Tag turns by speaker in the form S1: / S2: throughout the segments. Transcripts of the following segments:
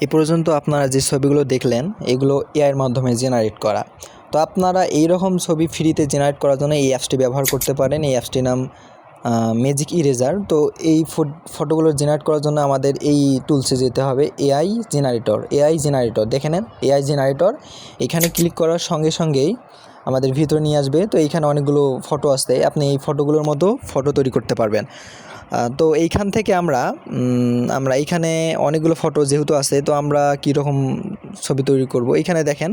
S1: এ পর্যন্ত আপনারা যে ছবিগুলো দেখলেন এগুলো এআইয়ের মাধ্যমে জেনারেট করা। তো আপনারা এই রকম ছবি ফ্রিতে জেনারেট করার জন্য এই অ্যাপসটি ব্যবহার করতে পারেন। এই অ্যাপসটির নাম ম্যাজিক ইরেজার। তো এই ফটোগুলো জেনারেট করার জন্য আমাদের এই টুলসে যেতে হবে, এআই জেনারেটর দেখে নেন, এআই জেনারেটর। এখানে ক্লিক করার সঙ্গে সঙ্গেই আমাদের ভিতরে নিয়ে আসবে। তো এইখানে অনেকগুলো ফটো আসছে, আপনি এই ফটোগুলোর মতো ফটো তৈরি করতে পারবেন। তো এইখান থেকে আমরা এইখানে অনেকগুলো ফটো যেহেতু আছে, তো আমরা কীরকম ছবি তৈরি করব। এইখানে দেখেন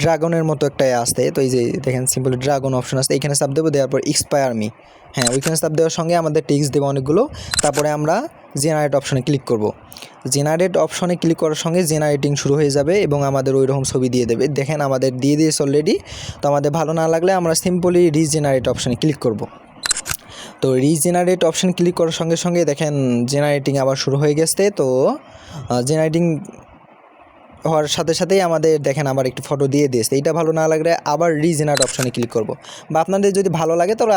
S1: ড্রাগনের মতো একটা আসছে। তো এই যে দেখেন সিম্পল ড্রাগন অপশন আসছে, এইখানে চাপ দেবো, দেওয়ার পর এক্সপায়ার মি, হ্যাঁ ওইখানে চাপ দেওয়ার সঙ্গে আমাদের টেক্সট দেবো অনেকগুলো। তারপরে আমরা জেনারেট অপশনে ক্লিক করব। জেনারেট অপশনে ক্লিক করার সঙ্গে জেনারেটিং শুরু হয়ে যাবে এবং আমাদের ওই রকম ছবি দিয়ে দেবে। দেখেন আমাদের দিয়ে দিয়েছে অলরেডি। তো আমাদের ভালো না লাগলে আমরা সিম্পলি রিজেনারেট অপশনে ক্লিক করব। তো রিজেনারেট অপশন ক্লিক করার সঙ্গে সঙ্গে দেখেন জেনারেটিং আবার শুরু হয়ে গেছে। তো জেনারেটিং হওয়ার সাথে সাথেই আমাদের দেখেন আবার একটি ফটো দিয়ে দিয়েছে। এইটা ভালো না লাগলে আবার রিজেনারেট অপশনে ক্লিক করব। বা আপনাদের যদি ভালো লাগে তাহলে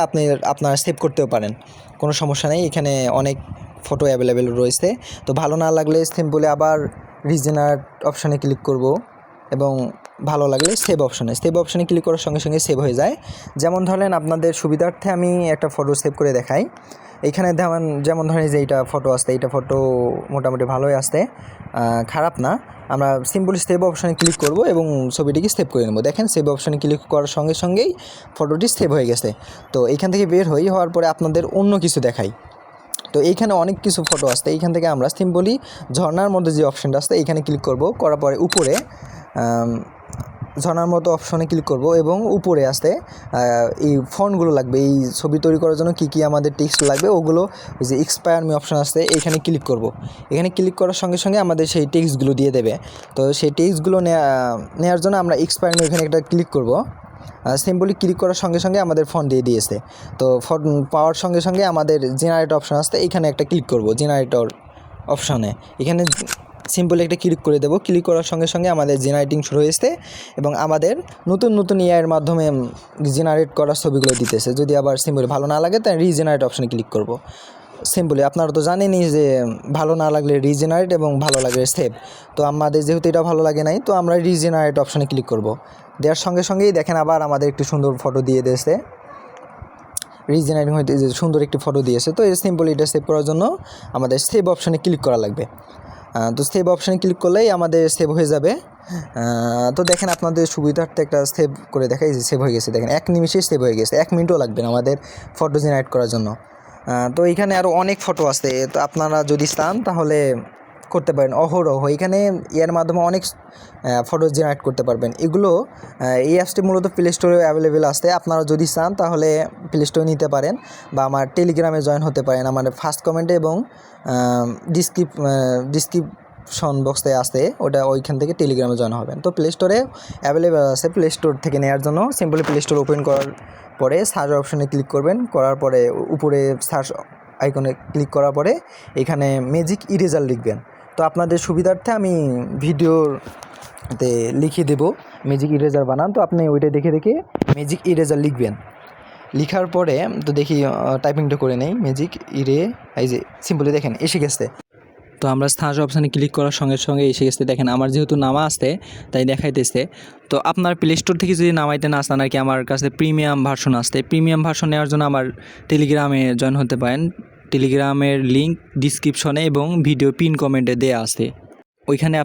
S1: আপনারা সেভ করতেও পারেন, কোনো সমস্যা নেই। এখানে অনেক ফটো অ্যাভেলেবেল রয়েছে। তো ভালো না লাগলে সিম্পলি আবার রিজেনারেট অপশনে ক্লিক করব এবং ভালো লাগলে সেভ অপশনে ক্লিক করার সঙ্গে সঙ্গে সেভ হয়ে যায়। যেমন ধরেন আপনাদের সুবিধার্থে আমি একটা ফটো সেভ করে দেখাই। এইখানে যেমন ধরেন যে এইটা ফটো আসছে, এইটা ফটো মোটামুটি ভালোই আসছে, খারাপ না। আমরা সিম্পলি সেভ অপশনে ক্লিক করব এবং ছবিটিকে সেভ করে নেব। দেখেন সেভ অপশনে ক্লিক করার সঙ্গে সঙ্গেই ফটোটি সেভ হয়ে গেছে। তো এইখান থেকে বের হওয়ার পরে আপনাদের অন্য কিছু দেখাই। তো এইখানে অনেক কিছু ফটো আসছে, এইখান থেকে আমরা সিম্পলি ঝর্নার মধ্যে যে অপশানটা আসছে এইখানে ক্লিক করব। করার পরে উপরে ঝর্নার মতো অপশনে ক্লিক করব এবং উপরে আসতে এই ফন্টগুলো লাগবে। এই ছবি তৈরি করার জন্য কী আমাদের টেক্সট লাগবে ওগুলো ওই যে এক্সপায়ার মি অপশান আসছে এইখানে ক্লিক করব। এখানে ক্লিক করার সঙ্গে সঙ্গে আমাদের সেই টেক্সটগুলো দিয়ে দেবে। তো সেই টেক্সটগুলো নেওয়ার জন্য আমরা এক্সপায়ার মি এখানে একটা ক্লিক করব। সিম্পলি ক্লিক করার সঙ্গে সঙ্গে আমাদের ফন্ট দিয়ে দিয়েছে। তো ফন্ট পাওয়ার সঙ্গে সঙ্গে আমাদের জেনারেট অপশান আসতে এইখানে একটা ক্লিক করব, জেনারেটর অপশানে এখানে সিম্পলি একটা ক্লিক করে দেবো। ক্লিক করার সঙ্গে সঙ্গে আমাদের জেনারেটিং শুরু হয়েছে এবং আমাদের নতুন এআইয়ের মাধ্যমে জেনারেট করা ছবিগুলো দিতেছে। যদি আবার সিম্পলি ভালো না লাগে তাই রিজেনারেট অপশানে ক্লিক করব। সিম্পলি আপনারা তো জানেনই যে ভালো না লাগলে রিজেনারেট এবং ভালো লাগলে সেভ। তো আমাদের যেহেতু এটা ভালো লাগে নাই, তো আমরা রিজেনারেট অপশানে ক্লিক করব। দেওয়ার সঙ্গে সঙ্গেই দেখেন আবার আমাদের একটি সুন্দর ফটো দিয়ে দিয়েছে। রিজেনারেটিং হইতে যে সুন্দর একটি ফটো দিয়েছে। তো এই সিম্পলি এটা সেভ করার জন্য আমাদের সেভ অপশানে ক্লিক করা লাগবে। তো সেভ অপশানে ক্লিক করলেই আমাদের সেভ হয়ে যাবে। তো দেখেন আপনাদের সুবিধার্থে একটা সেভ করে দেখাই, যে সেভ হয়ে গেছে। দেখেন 1 নিমিষেই সেভ হয়ে গেছে, 1 মিনিটও লাগবে না আমাদের ফটো জেনারেট করার জন্য। তো এইখানে আরও অনেক ফটো আছে, তো আপনারা যদি চান তাহলে করতে পারেন অহরহ। এখানে এর মাধ্যমে অনেক ফটো জেনারেট করতে পারবেন। এগুলো এই অ্যাপসটি মূলত প্লে স্টোরে অ্যাভেলেবেল আছে। আপনারা যদি চান তাহলে প্লে স্টোরে নিতে পারেন বা আমার টেলিগ্রামে জয়েন হতে পারেন। আমার ফার্স্ট কমেন্টে এবং ডিসক্রিপশন বক্সে আছে, ওইখান থেকে টেলিগ্রামে জয়েন হবেন। তো প্লে স্টোরে অ্যাভেলেবেল আছে। প্লে স্টোর থেকে নেওয়ার জন্য সিম্পলি প্লে স্টোর ওপেন করার পরে সার্চ অপশানে ক্লিক করবেন। করার পরে উপরে সার্চ আইকনে ক্লিক করার পরে এখানে ম্যাজিক ইরেজার লিখবেন। তো আপনাদের সুবিধার্থে আমি ভিডিওতে লিখে দেব ম্যাজিক ইরেজার বানান। তো আপনি ওইটা দেখে ম্যাজিক ইরেজার লিখবেন। লিখার পরে তো দেখি টাইপিংটা করে নেই, ম্যাজিক এই যে সিম্পলি দেখেন এসে গেছে। তো আমরা সার্চ অপশানে ক্লিক করার সঙ্গে সঙ্গে এসে গেছে। দেখেন আমার যেহেতু নামা আসতে তাই দেখাইতেছে। তো আপনার প্লে স্টোর থেকে যদি নামাইতে না আসেন আর কি, আমার কাছে প্রিমিয়াম ভার্সন আসতে, প্রিমিয়াম ভার্সন নেওয়ার জন্য আমার টেলিগ্রামে জয়েন হতে পারেন। টেলিগ্রামের লিঙ্ক ডিসক্রিপশনে এবং ভিডিও পিন কমেন্টে দেওয়া আছে, ওইখানে